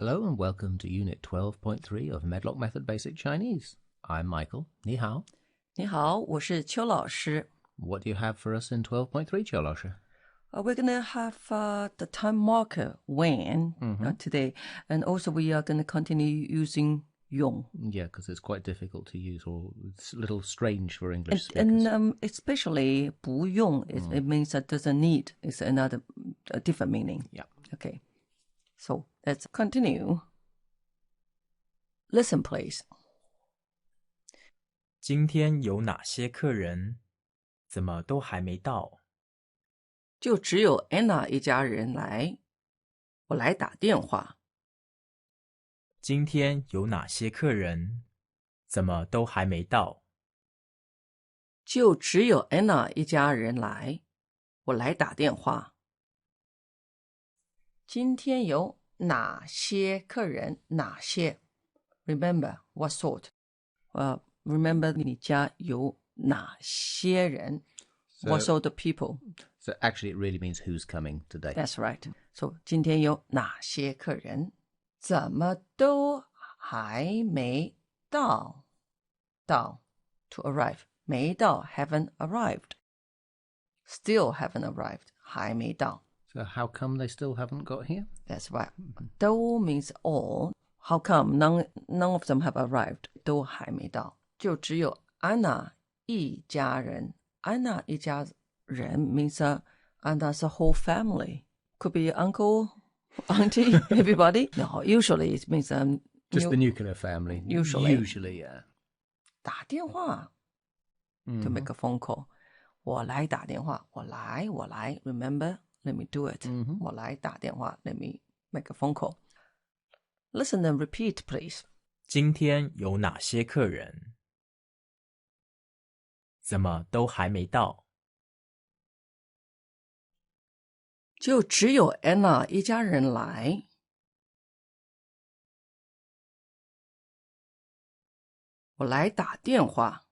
Hello and welcome to Unit 12.3 of Medlock Method Basic Chinese. I'm Michael. 你好.你好，我是邱老师。 What do you have for us in 12.3, 邱老师? We're going to have the time marker when today. And also we are going to continue using yǒu. Yeah, because it's quite difficult to use, or it's a little strange for English speakers. And especially 不用, it means that doesn't need. It's another different meaning. Yeah. Okay. So let's continue. Listen, please. 今天有哪些客人？怎么都还没到？就只有 Anna 一家人来，我来打电话。今天有哪些客人？怎么都还没到？就只有 Anna 一家人来，我来打电话。今天有哪些客人？哪些 ？Remember what sort? Remember 你家有哪些人 ？What sort of people? So actually it really means who's coming today. That's right. So 今天有哪些客人？怎么都还没到？到 to arrive. 没到 haven't arrived. Still haven't arrived. 还没到。So how come they still haven't got here? That's right. 都 means all. How come none of them have arrived? 都还没到。就只有 Anna 一家人。Anna 一家人 means Anna's whole family. Could be uncle, auntie, everybody. No, usually it means Just the nuclear family. Usually, yeah. 打电话 to make a phone call. 我来打电话。我来。Remember? Let me do it. 我来打电话。Let me make a phone call. Listen and repeat, please. 今天有哪些客人？怎么都还没到？就只有 Anna 一家人来。我来打电话。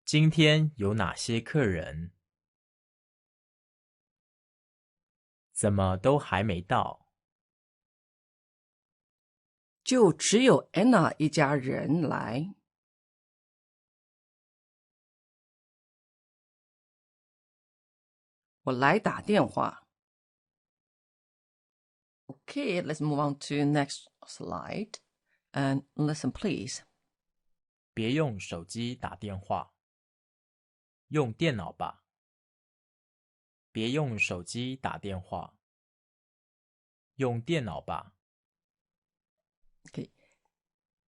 今天有哪些客人？怎么都还没到？就只有 Anna 一家人来。我来打电话。Okay, let's move on to next slide. And listen, please. 别用手机打电话，用电脑吧。别用手机打电话，用电脑吧。Okay.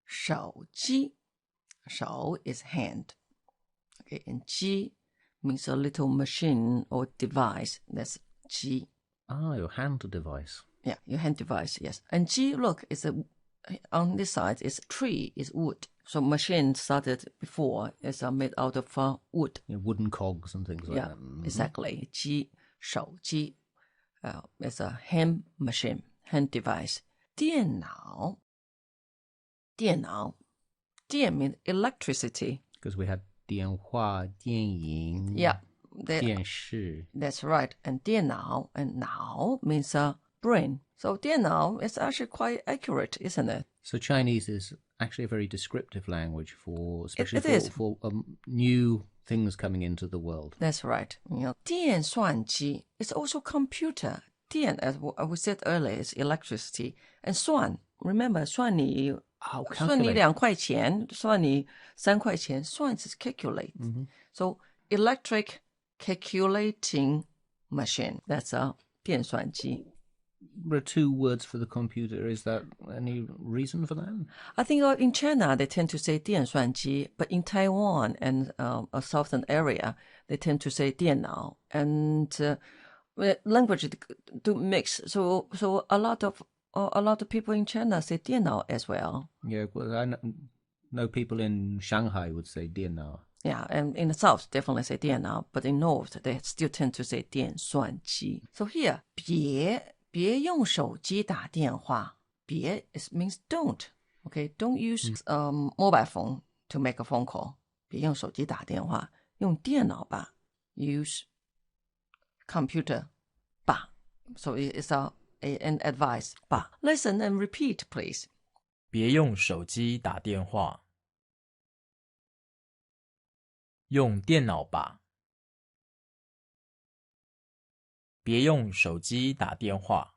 手机 手 is hand. Okay, and 机 means a little machine or device. That's 机. Ah, your hand device. Yeah, your hand device, yes. And 机, look, is on this side is tree, is wood. So machine started before is made out of wood. Wooden cogs and things like Yeah, that. exactly. 机手机 is a hand machine, hand device. 电脑 电means electricity. Because we had 电话,电影, Yeah. 电视. That's right. And 电脑 and 脑 means brain. So 电脑 is actually quite accurate, isn't it? So Chinese is actually a very descriptive language for, especially It is. for new things coming into the world. That's right. You know, 电算机 is also computer. 电, as we said earlier, is electricity. And 算, remember, 算你 算你2块钱, 算你3块钱, 算 is calculate. So electric calculating machine. That's a 电算机. There are two words for the computer. Is that any reason for that? I think in China they tend to say 电算机, but in Taiwan and a southern area they tend to say 电脑. And language do mix. So a lot of people in China say 电脑 as well. Yeah, well, I know people in Shanghai would say 电脑. Yeah, and in the south definitely say 电脑, but in north they still tend to say 电算机. So here, 别用手机打电话. 别 means don't. Okay, don't use mobile phone to make a phone call. 别用手机打电话，用电脑吧。Use computer 吧。So it's a an advice. But listen and repeat, please. 别用手机打电话，用电脑吧。别用手机打电话，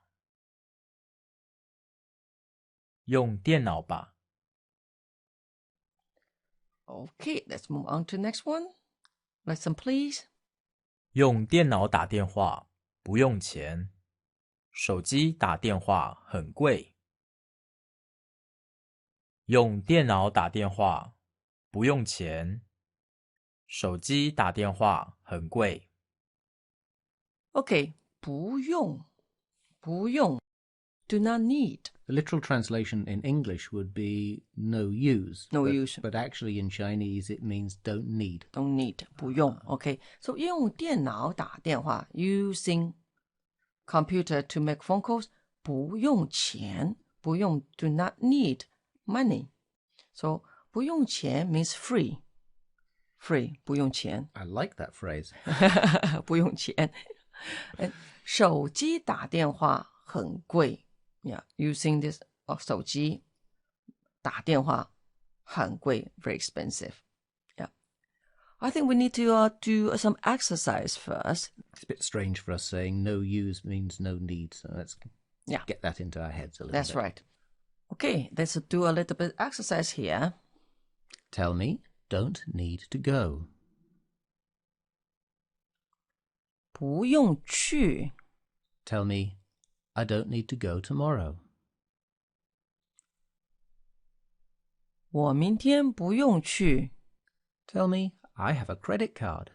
用电脑吧。Okay, let's move on to next one. Listen, please. 用电脑打电话不用钱，手机打电话很贵。用电脑打电话不用钱，手机打电话很贵。Okay, 不用 do not need. The literal translation in English would be no use. No use. But actually in Chinese it means don't need. Don't need, 不用. Okay, so 用电脑打电话 using computer to make phone calls 不用钱不用 do not need money. So 不用钱 means free. Free 不用钱 I like that phrase. 不用钱手机打电话很贵 Yeah, using this 手机打电话很贵 very expensive. Yeah. I think we need to do some exercise first. It's a bit strange for us saying no use means no need. So let's get that into our heads a little That's bit. right. Okay, let's do a little bit exercise here. Tell me, don't need to go. 不用去 Tell me, I don't need to go tomorrow. 我明天不用去 Tell me, I have a credit card.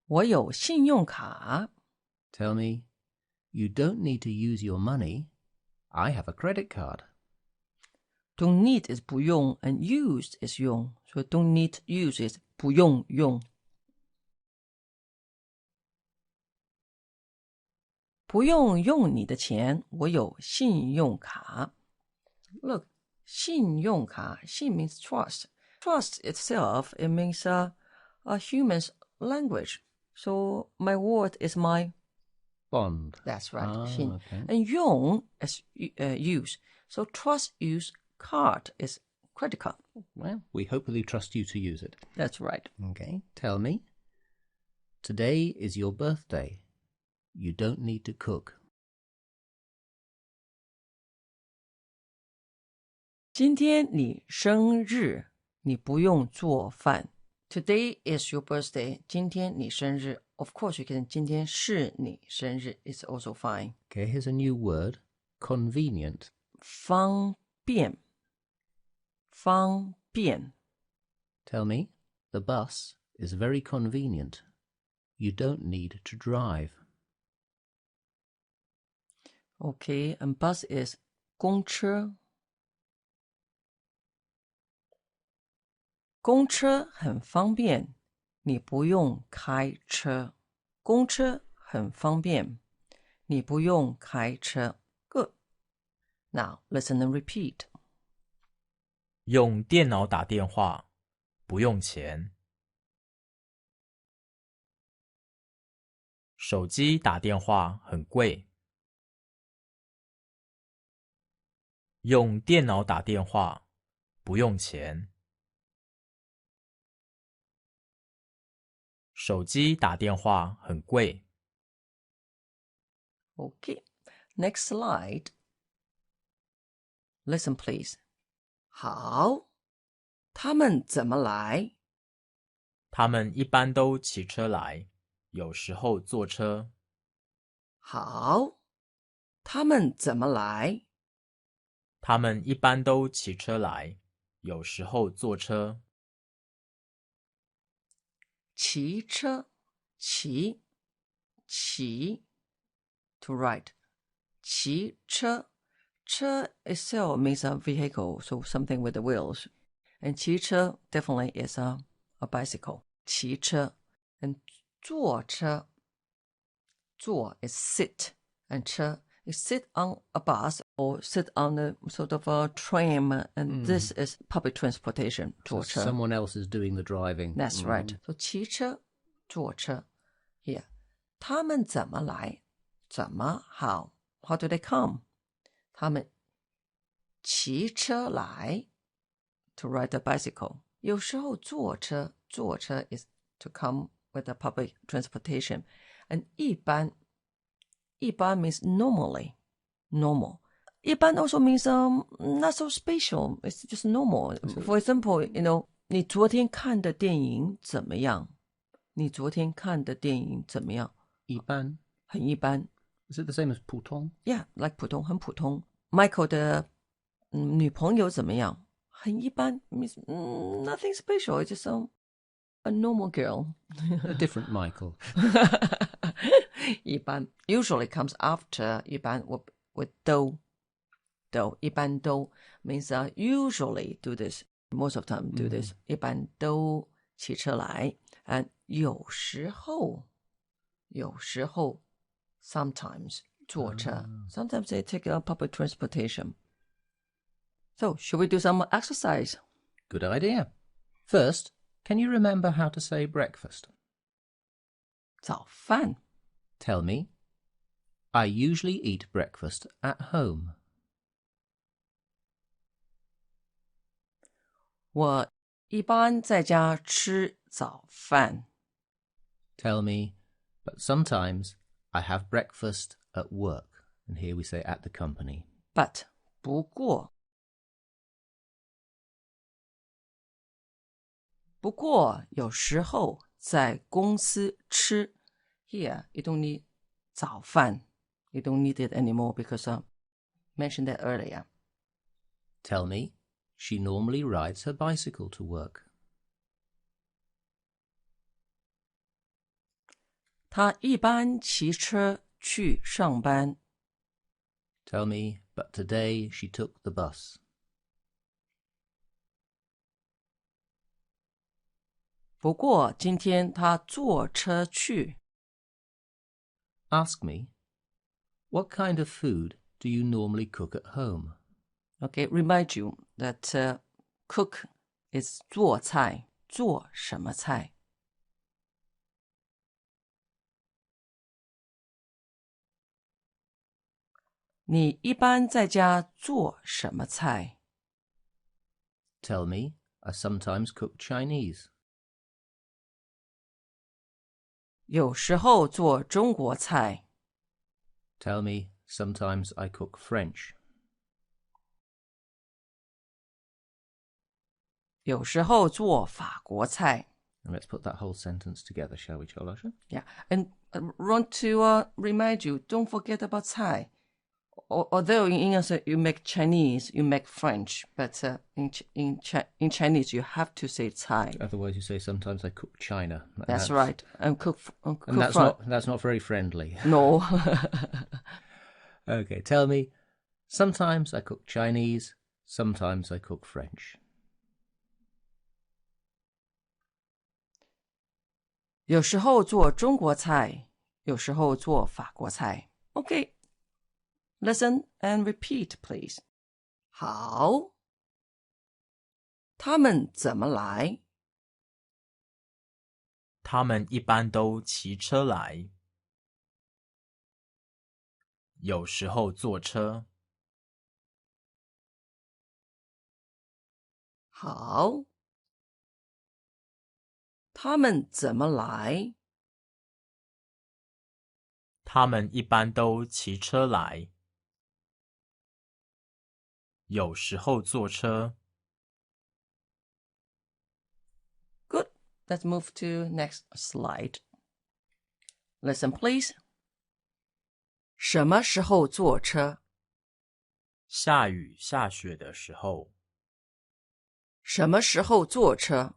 我有信用卡 Tell me, you don't need to use your money. I have a credit card. Don't need is 不用 and use is 用 So don't need use is 不用用不用用你的钱我有信用卡 Look, 信用卡 信 means trust. Trust itself, it means a human's language. So my word is my Bond. That's right. Ah, 信 okay. And 用 is use. So trust use card is credit card. Well, we hopefully trust you to use it. That's right. Okay, tell me. Today is your birthday. You don't need to cook. 今天你生日，你不用做饭。Today is your birthday. 今天你生日。Of course, you can 今天是你生日 It's also fine. Okay, here's a new word. Convenient. 方便，方便。 Tell me, the bus is very convenient. You don't need to drive. Okay, and bus is 公车。公车很方便，你不用开车。公车很方便，你不用开车。Good. Now listen and repeat. 用电脑打电话不用钱，手机打电话很贵。用电脑打电话不用钱，手机打电话很贵。Okay, next slide. Listen, please. 好，他们怎么来？他们一般都骑车来，有时候坐车。好，他们怎么来？他们一般都骑车来，有时候坐车。骑车，骑，骑 to ride. 骑车，车 itself means a vehicle, so something with the wheels. And 骑车 definitely is a bicycle. 骑车 and 坐车，坐 is sit and 车 is sit on a bus or sit on a sort of a tram, and this is public transportation. 坐车 Someone else is doing the driving. That's right. So 骑车，坐车 here. 他们怎么来？怎么 how do they come? 他们骑车来 to ride a bicycle. 有时候坐车 is to come with a public transportation. And 一般 means normally, normal. 一般 also means not so special. It's just normal. For example, you know, 你昨天看的电影怎么样？你昨天看的电影怎么样？一般。很一般。Is it the same as 普通？ Yeah, like 普通，很普通。Michael 的女朋友怎么样？很一般 means nothing special. It's just a normal girl. A different Michael. 一般 usually comes after 一般 with 都。一般都 means usually do this. Most of the time do this. 一般都骑车来。And 有时候 sometimes 坐车 sometimes they take public transportation. So, should we do some exercise? Good idea. First, can you remember how to say breakfast? 早饭 Tell me. I usually eat breakfast at home. 我一般在家吃早饭 Tell me. But sometimes I have breakfast at work. And here we say at the company. But 不过有时候在公司吃 Here, you don't need 早饭 You don't need it anymore because I mentioned that earlier. Tell me. She normally rides her bicycle to work. 她一般骑车去上班 Tell me. But today she took the bus. 不过今天她坐车去 Ask me. What kind of food do you normally cook at home? Okay, remind you that cook is 做菜做什么菜你一般在家做什么菜 Tell me. I sometimes cook Chinese. 有时候做中国菜 Tell me. Sometimes I cook French. 有时候做法国菜 And let's put that whole sentence together, shall we, Cholasha? Yeah, and I want to remind you, don't forget about Thai. Although in English you make Chinese, you make French, but in Chinese you have to say Thai. Otherwise you say sometimes I cook China. That's right. And cook and that's not very friendly. No. Okay, tell me. Sometimes I cook Chinese, sometimes I cook French. 有时候做中国菜，有时候做法国菜。Okay. Listen and repeat, please. 好。他们怎么来？他们一般都骑车来，有时候坐车。好。他们怎么来？他们一般都骑车来，有时候坐车。Good. Let's move to next slide. Listen, please. 什么时候坐车？下雨下雪的时候。什么时候坐车？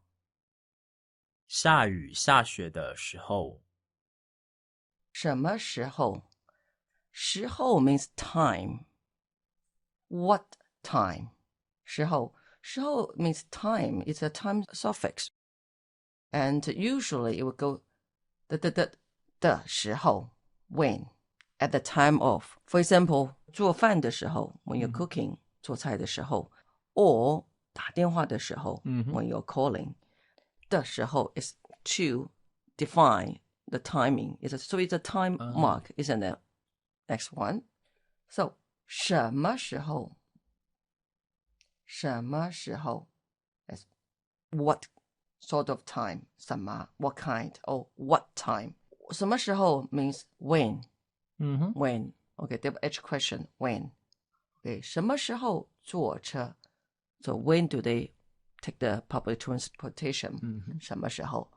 下雨下雪的时候。什么时候？时候 means time. What time? 时候 means time. It's a time suffix. And usually it would go 的时候 when at the time of. For example, 做饭的时候 when you're cooking 做菜的时候 or 打电话的时候 when you're calling. 的时候 is to define the timing. So it's a time mark, isn't it? Next one. So 什么时候？什么时候？ That's what sort of time? 什么 what kind or what time? 什么时候 means when. When. Okay, double H question. When. Okay, 什么时候坐车? So when do they take the public transportation? 什么时候？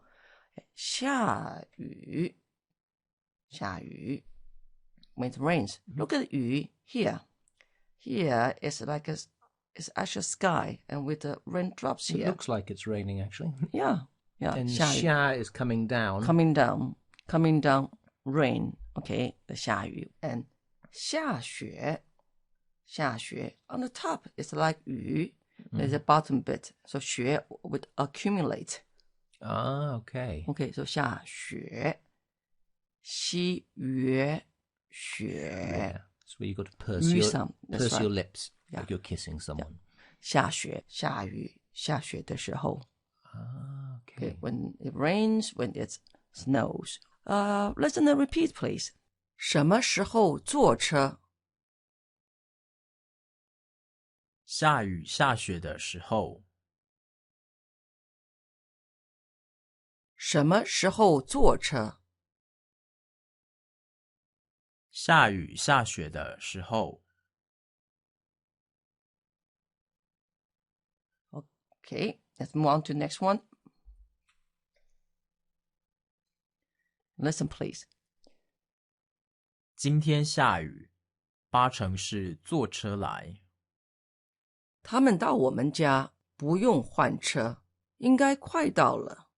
下雨。下雨 means rains. Look at 雨 here. Here is like it's actually sky and with the raindrops here. It looks like it's raining actually. Yeah. And 下雨 xiā is coming down. Coming down, rain. Okay, the 下雨 and 下雪 on the top it's like 雨. There's a bottom bit, so 雪 would accumulate. Okay. Okay, so 下雪 xiē, 雪 That's where you've got to purse your lips Yeah. like you're kissing someone. 下雪下雨下雪的时候 Okay. Okay, when it rains, when it snows. Listen and repeat, please. 什么时候坐车？下雨下雪的时候。什么时候坐车？下雨下雪的时候。Okay, let's move on to the next one. Listen, please. 今天下雨，八成是坐车来。他们到我们家不用换车，应该快到了。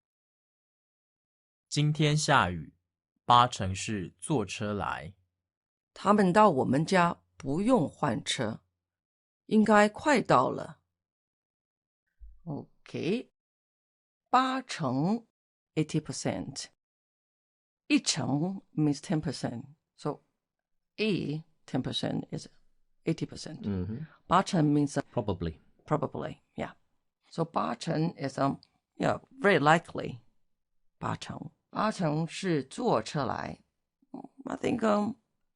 今天下雨，八成是坐车来。他们到我们家不用换车，应该快到了。Okay, 八成 80%. 一成 means 10%. So A 10% is 80%. 八成 means Probably. yeah. So 八成 is yeah, very likely. 八成是坐车来。I think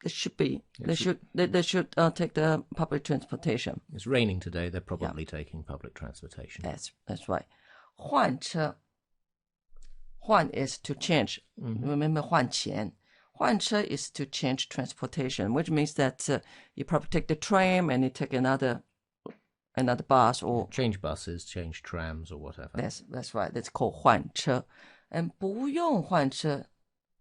it should be. They should take the public transportation. It's raining today. They're probably taking public transportation. That's right. 换车，换 is to change. Remember 换钱。换车 is to change transportation, which means that you probably take the tram and you take another bus or Change buses, change trams or whatever. that's right. That's called 换车。And 不用换车，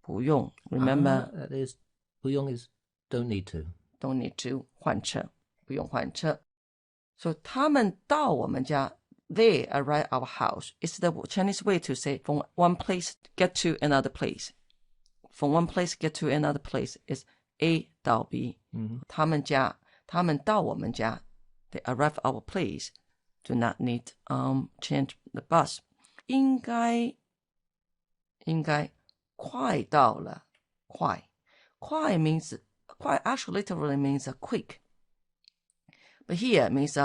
不用。Remember That is, 不用 is don't need to. don't need to 换车，不用换车。So 他们到我们家 they arrive our house. It's the Chinese way to say from one place get to another place. From one place get to another place is A 到 B. 他们到我们家 they arrive our place. Do not need change the bus. 应该快到了，快 means 快 actually literally means quick. But here it means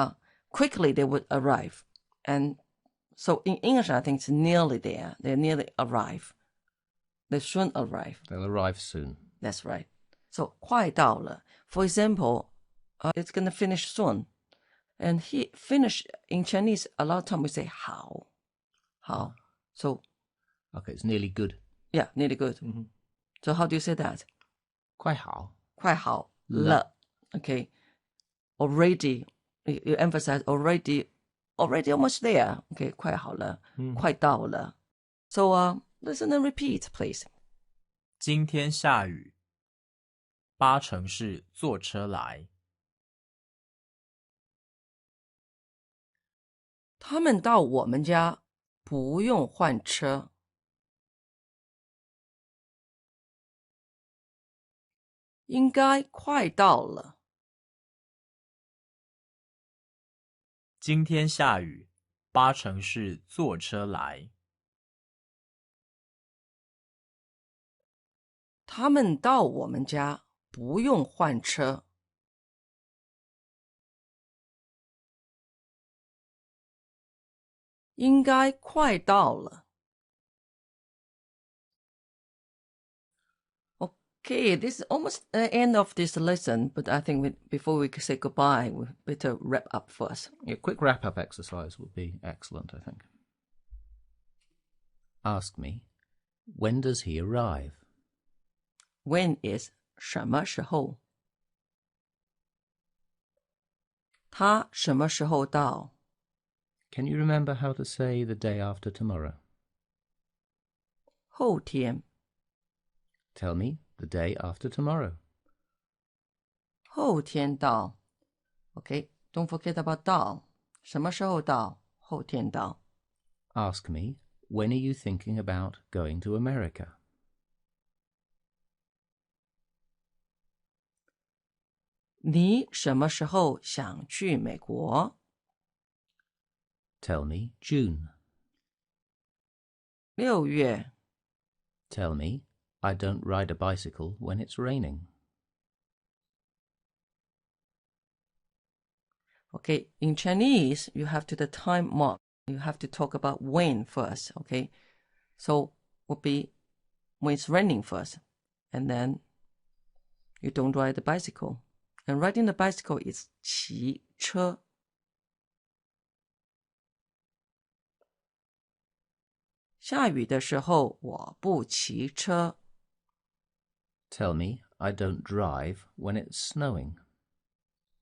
quickly they would arrive. And so in English, I think it's nearly there. They nearly arrive. They soon arrive. They'll arrive soon. That's right. So 快到了. For example, it's going to finish soon. And he finish in Chinese, a lot of time we say 好. So Okay, it's nearly good. yeah, nearly good. So how do you say that? 快好。快好了. Okay. Already, you emphasize already almost there. Okay, 快好了，快到了。So listen and repeat, please. 今天下雨，八成是坐车来。他们到我们家不用换车。应该快到了。今天下雨，八成是坐车来。他们到我们家不用换车。应该快到了。Okay, this is almost the end of this lesson, but I think before we say goodbye, we better wrap up first. A quick wrap-up exercise would be excellent, I think. Ask me, when does he arrive? When is 什么时候？他什么时候到？ Can you remember how to say the day after tomorrow? 后天。 Tell me the day after tomorrow. 后天到。Okay, don't forget about 到。什么时候到？后天到。 Ask me, when are you thinking about going to America? 你什么时候想去美国？ Tell me June. 6月。 Tell me I don't ride a bicycle when it's raining. Okay, in Chinese, you have to the time mark. You have to talk about when first, okay? So, would be when it's raining first. And then you don't ride the bicycle. And riding the bicycle is 骑车.下雨的时候我不骑车. Tell me I don't drive when it's snowing.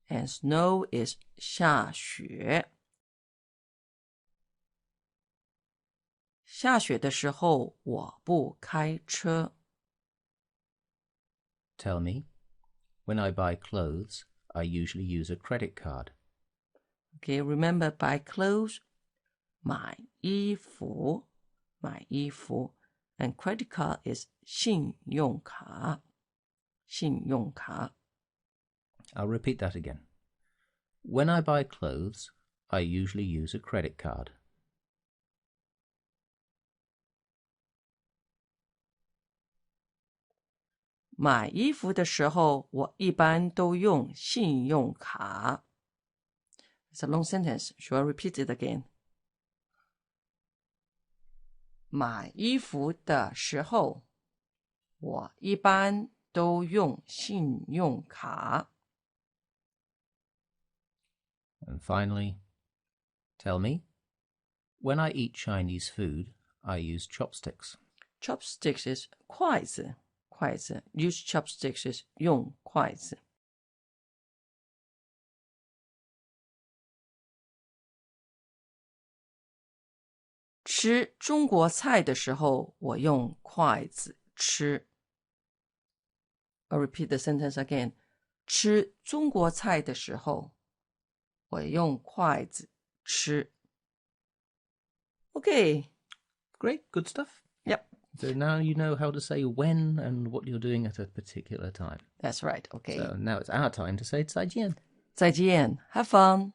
And snow is 下雪. 下雪的时候我不开车. Tell me, when I buy clothes, I usually use a credit card. Okay, remember buy clothes, 买衣服, 买衣服, and credit card is 信用卡, 信用卡. I'll repeat that again. When I buy clothes, I usually use a credit card. 买衣服的时候我一般都用信用卡. It's a long sentence. Should I repeat it again? 买衣服的时候我一般都用信用卡. And finally, tell me, when I eat Chinese food, I use chopsticks. Chopsticks is 筷子, 筷子. Use chopsticks is 用筷子.吃中国菜的时候我用筷子吃. I'll repeat the sentence again. 吃中国菜的时候我用筷子吃. Okay. Great, good stuff. Yep. So now you know how to say when and what you're doing at a particular time. That's right. Okay. So now it's our time to say 再见. 再见. Have fun.